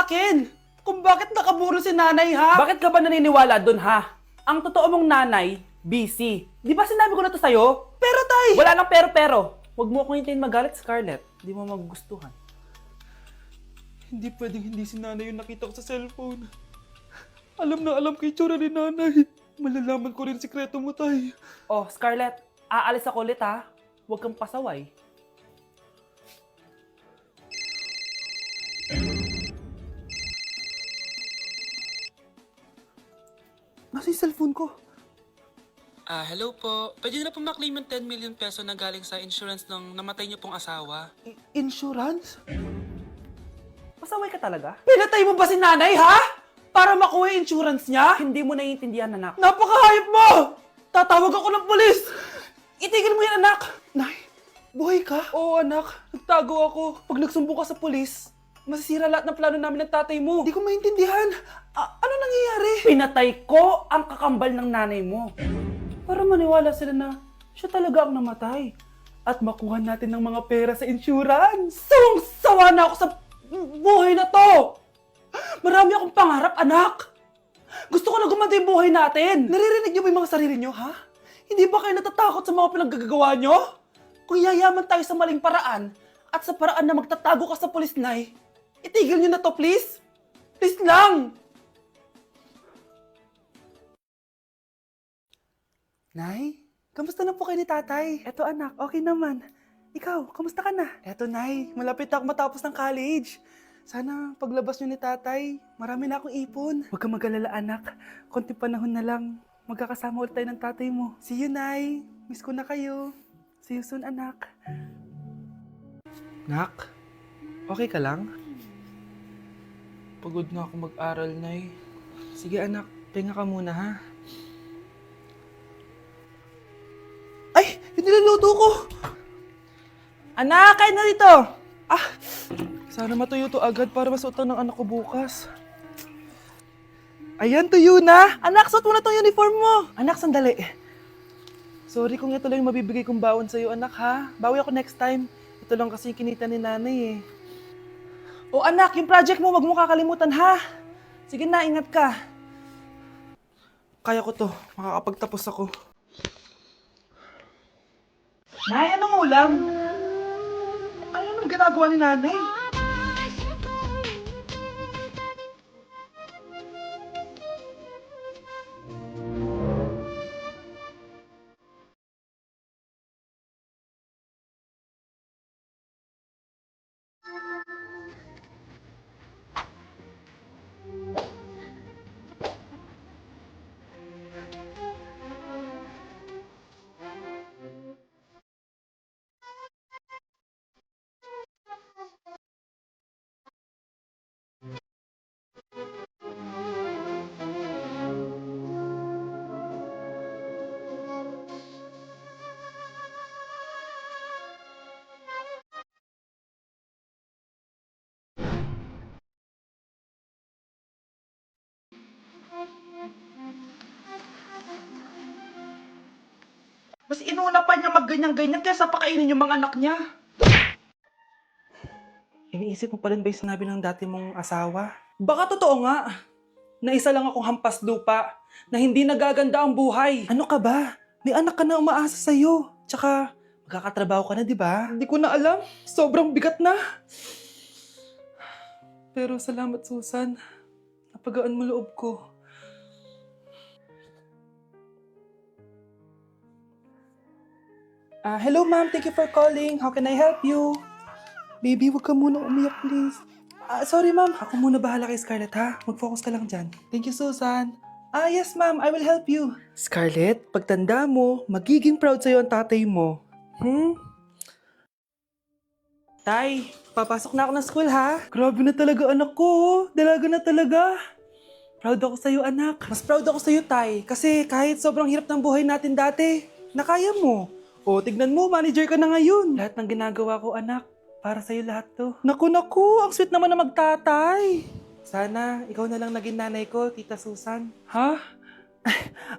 akin kung bakit nakaburo si nanay, ha? Bakit ka ba naniniwala dun, ha? Ang totoo mong nanay, busy. Di ba sinabi ko na to sa'yo? Pero tay! Wala nang pero. Huwag mo akong hintayin magalit, Scarlett. Di mo magugustuhan. Hindi pwedeng hindi si nanay yung nakita ko sa cellphone. Alam na alam ko yung tsura ni nanay. Malalaman ko rin sikreto mo, tay. Oh, Scarlett, aalis ako ulit, ha? Huwag kang pasaway. Nasa yung cellphone ko? Hello po. Pwede na po maklaim yung 10 million peso na galing sa insurance ng namatay niyo pong asawa. Insurance? Pasaway ka talaga? Pinatay mo ba si nanay, ha? Para makuha yung insurance niya? Hindi mo naiintindihan, anak. Napakahayop mo! Tatawag ako ng pulis! Itigil mo yan, anak! Nay, buhay ka? Oo, anak. Nagtago ako. Pag nagsumbong ka sa pulis, masisira lahat ng plano namin ng tatay mo. Hindi ko maintindihan. Ano nangyayari? Pinatay ko ang kakambal ng nanay mo. Para maniwala sila na siya talaga ang namatay. At makuha natin ng mga pera sa insurance. Sawang-sawa na ako sa buhay na to! Marami akong pangarap, anak! Gusto ko na gumanda yung buhay natin! Naririnig niyo ba yung mga sarili niyo, ha? Hindi ba kayo natatakot sa mga pinaggagawa niyo? Kung yayaman tayo sa maling paraan at sa paraan na magtatago ka sa pulis, Nay, itigil niyo na to, please! Please lang! Nay, kamusta na po kayo ni tatay? Eto anak, okay naman. Ikaw, kamusta ka na? Eto Nay, malapit na ako matapos ng college. Sana paglabas niyo ni tatay, marami na akong ipon. Huwag kang mag-alala anak, konti panahon na lang. Magkakasama ulit tayo ng tatay mo. See you, Nay. Miss ko na kayo. See you soon, anak. Nak, okay ka lang? Pagod na ako mag-aral, Nay. Sige anak, pahinga ka muna ha. Ay! Yung niluluto ko! Anak, kain na dito! Sana matuyo to agad para masuotan ng anak ko bukas. Ayan, tuyo na! Anak, suot mo na tong uniform mo! Anak, sandali. Sorry kung ito lang yung mabibigay kong bawon sa'yo, anak ha. Bawi ako next time. Ito lang kasi yung kinita ni nanay eh. O anak, yung project mo, wag mo kakalimutan ha. Sige na, ingat ka. Kaya ko to. Makakapagtapos ako. Nay, anong ulam? Ano nang ginagawa ni nanay? Mas inuna pa niya magganyan-ganyan kaysa pakainin yung mga anak niya. Iniisip mo pa rin ba yung sinabi ng dati mong asawa? Baka totoo nga, na isa lang akong hampas lupa, na hindi nagaganda ang buhay. Ano ka ba? May anak ka na umaasa sa'yo. Tsaka, magkakatrabaho ka na, di ba? Hindi ko na alam. Sobrang bigat na. Pero salamat, Susan. Napagaan mo loob ko. Hello ma'am, thank you for calling. How can I help you? Baby, wag ka muna umiyak please. Sorry ma'am, ako muna bahala kay Scarlett ha. Mag-focus ka lang dyan. Thank you Susan. Yes ma'am, I will help you. Scarlett, pagtanda mo, magiging proud sa'yo ang tatay mo. Tay, papasok na ako ng school ha. Grabe na talaga anak ko, oh. Dalaga na talaga. Proud ako sa'yo anak. Mas proud ako sa'yo tay, kasi kahit sobrang hirap ng buhay natin dati, nakaya mo. O, tignan mo, manager ka na ngayon. Lahat ng ginagawa ko, anak, para sa'yo lahat to. Naku, ang sweet naman na magtatay. Sana, ikaw na lang naging nanay ko, Tita Susan. Ha?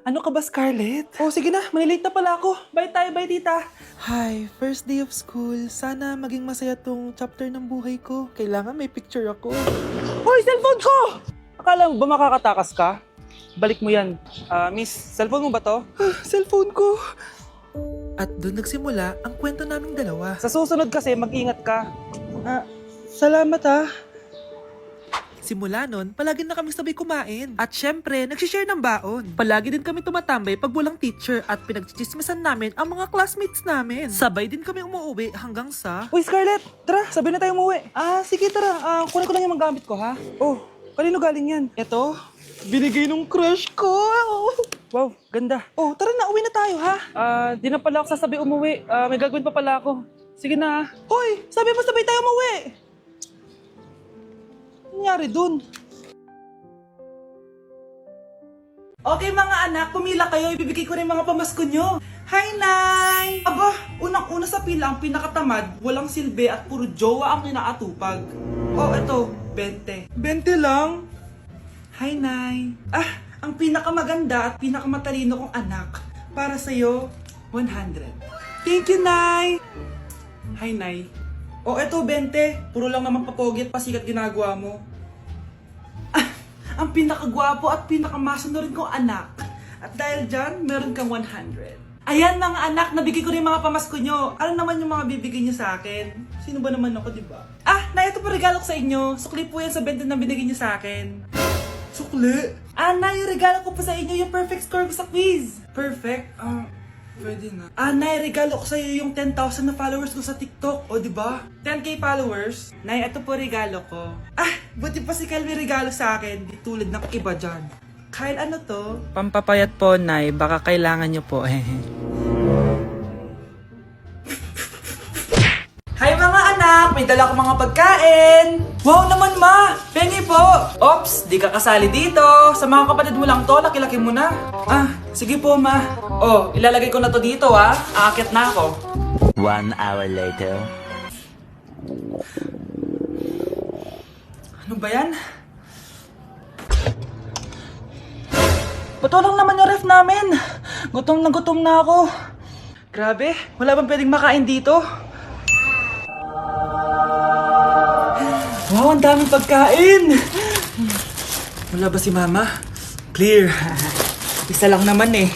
Ano ka ba, Scarlett? Oh, sige na. Manilate na pala ako. Bye tayo, bye tita. Hi, first day of school. Sana maging masaya tong chapter ng buhay ko. Kailangan may picture ako. Hoy, cellphone ko! Akala mo ba makakatakas ka? Balik mo yan. Miss, cellphone mo ba to? Cellphone ko. At doon nagsimula ang kwento naming dalawa. Sa susunod kasi, mag-ingat ka. Salamat ah. Simula nun, palagi na kami sabay kumain. At syempre, nagsishare ng baon. Palagi din kami tumatambay pag walang teacher at pinagchichismisan namin ang mga classmates namin. Sabay din kami umuwi hanggang sa... Uy, Scarlett! Tara, sabi na tayo umuwi. Sige, tara. Kunin ko lang yung mga gamit ko, ha? Oh, kanino galing yan? Ito? Binigay nung crush ko. Wow, ganda. Oh, tara na, uwi na tayo, ha? Di na pala ako sasabi umuwi. May gagawin pa pala ako. Sige na. Hoy, sabi mo sabay tayo umuwi. Ano nangyari dun? Okay mga anak, pumila kayo. Ibibigay ko rin mga pamasko nyo. Hi, Nay! Aba, unang-una sa pila ang pinakatamad, walang silbi at puro jowa ang kinaatupag. Oh, eto, 20. 20 lang? Hi, Nay. Ang pinakamaganda at pinakamatalino kong anak. Para sa'yo, 100. Thank you, Nay! Hi, Nay. O, eto, 20. Puro lang naman papogi at pasikat ginagawa mo. Ang pinakagwapo at pinakamasano rin kong anak. At dahil dyan, meron kang 100. Ayan mga anak, nabigay ko rin mga pamasko nyo. Ano naman yung mga bibigay nyo sa akin? Sino ba naman ako, di ba? Nay, ito po regalo ko sa inyo. Sukli po yan sa 20 na binigay nyo sa akin. Sukli? Nay, yung regalo ko po sa inyo, yung perfect score ko sa quiz. Perfect? Pwede na. Nay, regalo ko sa iyo yung 10,000 na followers ko sa TikTok. O, di ba? 10k followers. Nay, ito po regalo ko. Buti pa si Kyle may regalo sa akin. Di tulad ng iba dyan. Kyle, ano to? Pampapayat po, Nay. Baka kailangan nyo po. Hi mga anak! May dala ko mga pagkain! Wow naman ma! Pengi po! Ops! Di ka kasali dito! Sa mga kapatid mo lang to, laki-laki mo na. Sige po ma. Oh, ilalagay ko na to dito Aakyat na ako. 1 hour later. Ano ba yan? Bato lang naman yung ref namin. Gutom na ako. Grabe, wala bang pwedeng makain dito? Wow, ang daming pagkain! Wala ba si Mama? Clear. Isa lang naman eh.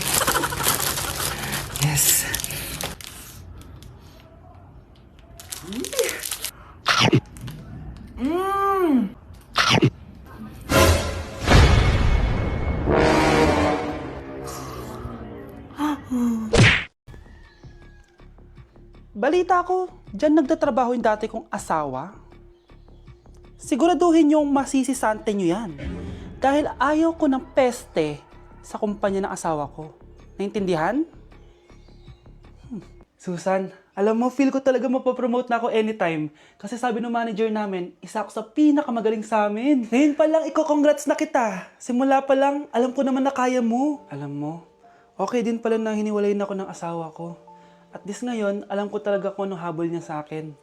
Yes. Balita ko, dyan nagtatrabaho yung dati kong asawa. Siguraduhin yung masisisante nyo yan. Dahil ayaw ko ng peste sa kumpanya ng asawa ko. Naintindihan? Susan, alam mo, feel ko talaga mapopromote na ako anytime. Kasi sabi ng manager namin, isa ako sa pinakamagaling sa amin. Ngayon pa lang, congrats na kita. Simula pa lang, alam ko naman na kaya mo. Alam mo, okay din pala na hiniwalayin ako ng asawa ko. At this ngayon, alam ko talaga kung anong habol niya sa akin.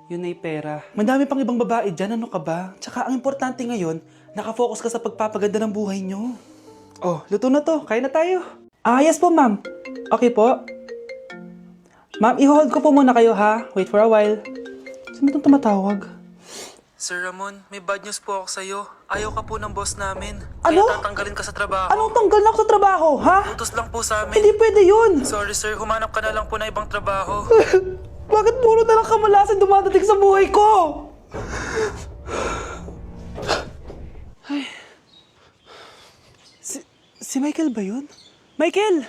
Yun ay pera. Madami pang ibang babae dyan, ano ka ba? Tsaka ang importante ngayon, nakafocus ka sa pagpapaganda ng buhay nyo. Oh, luto na to. Kain na tayo. Yes po, ma'am. Okay po. Ma'am, i-hold ko po muna kayo, ha? Wait for a while. Sino itong tumatawag? Sir Ramon, may bad news po ako sa'yo. Ayaw ka po ng boss namin. Ano? Kaya tatanggalin ka sa trabaho. Anong tanggal na ako sa trabaho, ha? Utos lang po sa amin. Hindi pwede yun. Sorry sir, humanap ka na lang po na ibang trabaho. Bakit puro na lang kamalasan dumadating sa buhay ko? Ay. Si Michael ba yun? Michael!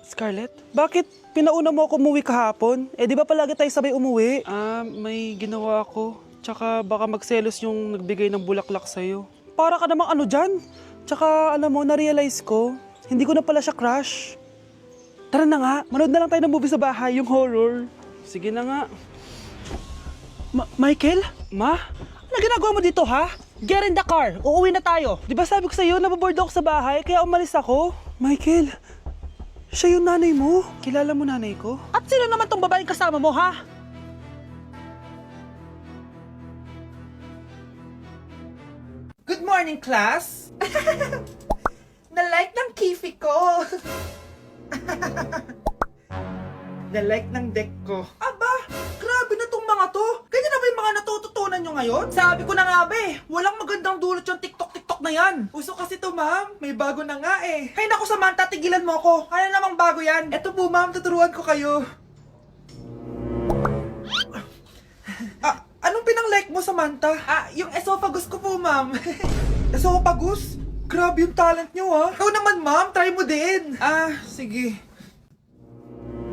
Scarlett, bakit pinauna mo ako umuwi kahapon? Di ba palagi tayo sabay umuwi? May ginawa ako. Tsaka baka magselos yung nagbigay ng bulaklak sa'yo. Para ka namang ano dyan? Tsaka alam mo, na-realize ko, hindi ko na pala siya crush. Tara na nga, manood na lang tayo ng movie sa bahay, yung horror. Sige na nga. Michael? Ma? Ano ginagawa mo dito, ha? Get in the car, uuwi na tayo. Di ba sabi ko sa'yo, nababoard ako sa bahay, kaya umalis ako? Michael, siya yung nanay mo. Kilala mo nanay ko? At sino naman tong babaeng kasama mo, ha? Good morning, class! Na-like ng kifi ko. Na-like ng deck ko. Aba, grabe na tong mga to. Ganyan na ba yung mga natututunan nyo ngayon? Sabi ko na nga ba eh, walang magandang dulot yung TikTok na yan. Uso kasi to ma'am, may bago na nga eh. Hay naku Samantha, tigilan mo ako. Ano namang bago yan? Eto po ma'am, tuturuan ko kayo. Anong pinang-like mo, Samantha? Yung esophagus ko po, ma'am. Esophagus? Grabe yung talent nyo, ha? Ikaw naman, ma'am. Try mo din. Sige.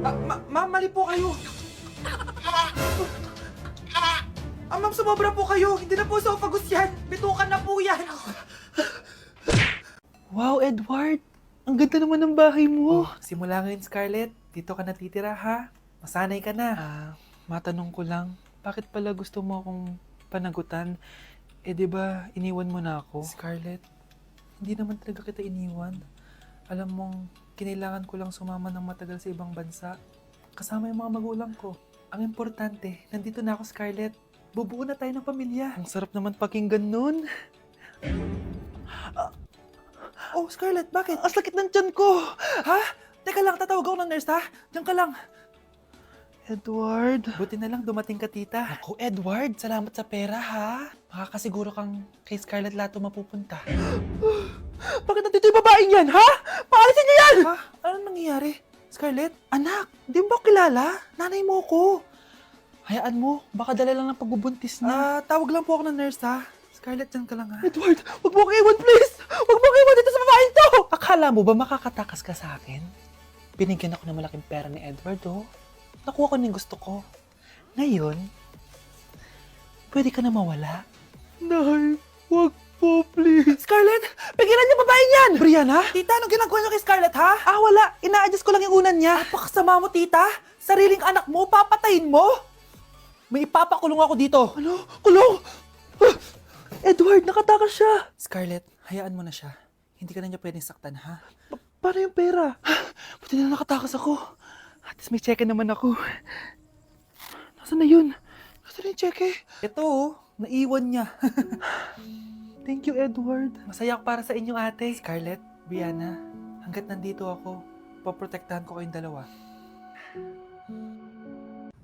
Ma'am, mali po kayo. Ma'am, sumobra po kayo. Hindi na po esophagus yan. Bitukan na po yan. Wow, Edward! Ang ganda naman ng bahay mo. Simula ngayon, Scarlett. Dito ka natitira, ha? Masanay ka na. Matanong ko lang, bakit pala gusto mo akong panagutan? Eh, di ba iniwan mo na ako? Scarlett, hindi naman talaga kita iniwan. Alam mong, kinailangan ko lang sumama ng matagal sa ibang bansa. Kasama yung mga magulang ko. Ang importante, nandito na ako, Scarlett. Bubuo na tayo ng pamilya. Ang sarap naman pakinggan nun. Oh, Scarlett, bakit? Ang sakit ng tiyan ko! Ha? Teka lang, tatawag ako ng nurse, ha? Diyan ka lang. Edward? Buti na lang dumating ka, tita. Ako, Edward, salamat sa pera, ha? Makakasiguro kang kay Scarlett Lato mapupunta. Bakit nandito yung babaeng yan, ha? Paalisin niyo yan! Ha? Anong nangyayari? Scarlett? Anak, di mo ba kilala? Nanay mo ko. Hayaan mo, baka dala lang ng pagbubuntis niya. Tawag lang po ako ng nurse, ha? Scarlett, dyan ka lang, ha? Edward, wag mo akong iwan, please! Wag mo akong iwan dito sa babaeng to! Akala mo ba makakatakas ka sa akin? Binigyan ako ng malaking pera ni Edward, oh. Nakuha ko ng gusto ko. Ngayon, pwede ka na mawala. Nay, wag po, please. Scarlett, pigilan niyo babaeng yan! Brianna? Tita, anong ginagawa niyo kay Scarlett, ha? Wala. Ina-adjust ko lang yung unan niya. Napakasama mo, tita. Sariling anak mo, papatayin mo. May ipapakulong ako dito. Ano? Kulong! Edward, nakatakas siya. Scarlett, hayaan mo na siya. Hindi ka na niya pwedeng saktan, ha? Paano yung pera? Buti na nakatakas ako. At least may cheque naman ako. Nasaan na yun? Nasaan na yung cheque? Ito, oh. Naiwan niya. Thank you, Edward. Masaya ako para sa inyo, ate. Scarlett, Brianna, hanggat nandito ako, poprotektahan ko kayong dalawa.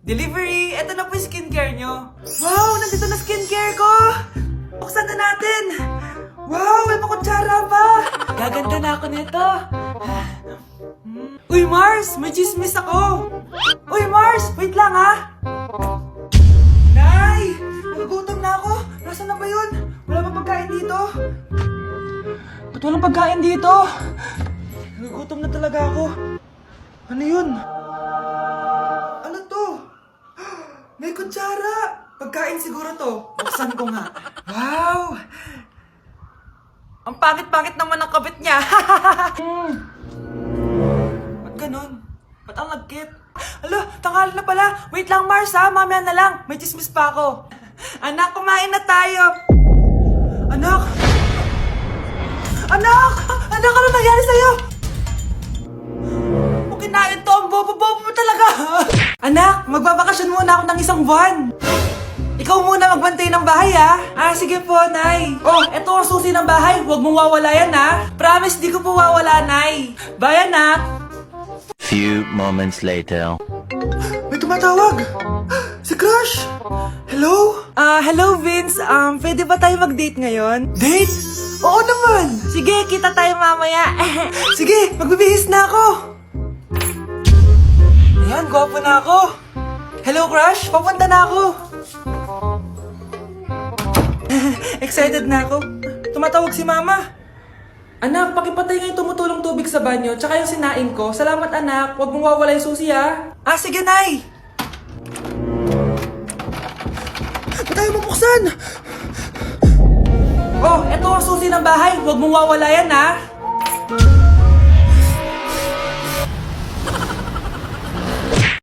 Delivery! Ito na po yung skincare nyo. Wow! Nandito na skincare ko! Buksan na natin! Wow! May makutsara pa! Gaganda na ako nito! Uy, Mars! May chismis ako! Uy, Mars! Wait lang, ha! Nay! Nagugutom na ako! Nasaan na ba yun? Wala ba pagkain dito? Ba't walang pagkain dito? Nagugutom na talaga ako. Ano yun? Ano to? May kutsara! Pagkain siguro to. Buksan ko nga. Wow! Ang pangit-pangit naman ang kabit niya. Ba't ganun? Ba't ang lagkit? Alo, tanghali na pala. Wait lang, Mars, ha? Mamaya na lang. May chismis pa ako. Anak, kumain na tayo. Anak! Anak! Anak, ano nangyari sa'yo? Kung kinain to, ang bobo-bobo mo talaga. Anak, magbabakasyon muna ako ng 1 buwan. Ikaw muna magbantay ng bahay, ha? Sige po, Nay. Oh, eto ang susi ng bahay. Huwag mong wawala yan, ha? Promise, di ko po wawala, Nay. Bye, anak. Few moments later. May tumatawag. Si Crush. Hello? Hello, Vince. Pwede ba tayo mag-date ngayon? Date? Oo naman. Sige, kita tayo mamaya. Sige, magbibihis na ako. Ayan, gwapo na ako. Hello, Crush. Papunta na ako. Excited na ako. Tumatawag si Mama. Anak, pakipatay nga yung tumutulong tubig sa banyo, tsaka yung sinain ko. Salamat, anak. Huwag mong wawala yung susi, ha? Sige, Nay. Ba't tayo mabuksan? Oh, eto ang susi ng bahay. Huwag mong wawala yan, ha?